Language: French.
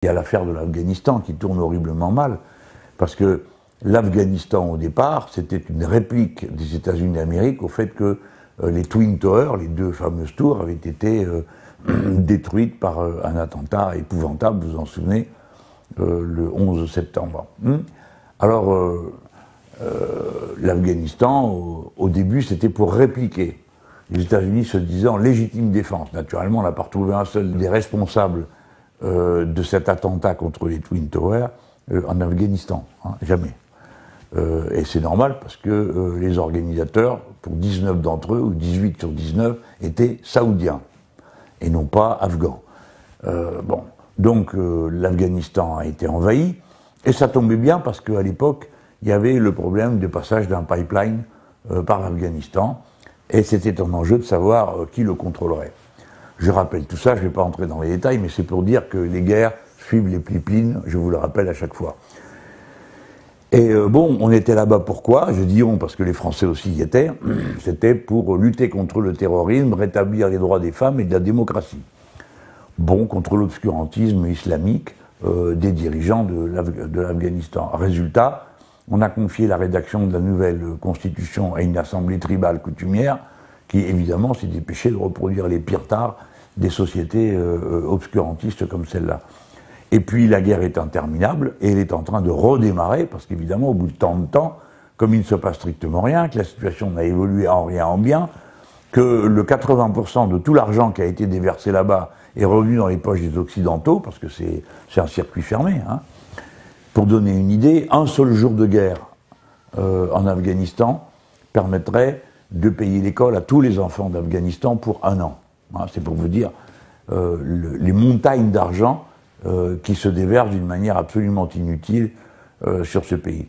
Il y a l'affaire de l'Afghanistan qui tourne horriblement mal, parce que l'Afghanistan, au départ, c'était une réplique des États-Unis d'Amérique au fait que les Twin Towers, les deux fameuses tours, avaient été détruites par un attentat épouvantable, vous vous en souvenez, le 11 septembre. Alors, l'Afghanistan, au début, c'était pour répliquer. Les États-Unis se disaient en légitime défense. Naturellement, on n'a pas retrouvé un seul des responsables de cet attentat contre les Twin Towers en Afghanistan, hein, jamais. Et c'est normal parce que les organisateurs, pour 19 d'entre eux, ou 18 sur 19, étaient saoudiens et non pas afghans. Bon. Donc l'Afghanistan a été envahi, et ça tombait bien parce qu'à l'époque, il y avait le problème de passage d'un pipeline par l'Afghanistan, et c'était un enjeu de savoir qui le contrôlerait. Je rappelle tout ça, je ne vais pas entrer dans les détails, mais c'est pour dire que les guerres suivent les pipelines, je vous le rappelle à chaque fois. Et bon, on était là-bas pourquoi? Je dis on parce que les Français aussi y étaient. C'était pour lutter contre le terrorisme, rétablir les droits des femmes et de la démocratie. Bon, contre l'obscurantisme islamique des dirigeants de l'Afghanistan. Résultat, on a confié la rédaction de la nouvelle constitution à une assemblée tribale coutumière qui, évidemment, s'est dépêchée de reproduire les pires tares des sociétés obscurantistes comme celle-là. Et puis la guerre est interminable et elle est en train de redémarrer parce qu'évidemment, au bout de tant de temps, comme il ne se passe strictement rien, que la situation n'a évolué en rien en bien, que le 80% de tout l'argent qui a été déversé là-bas est revenu dans les poches des Occidentaux, parce que c'est un circuit fermé. Hein. Pour donner une idée, un seul jour de guerre en Afghanistan permettrait de payer l'école à tous les enfants d'Afghanistan pour 1 an. Hein, c'est pour vous dire les montagnes d'argent qui se déversent d'une manière absolument inutile sur ce pays.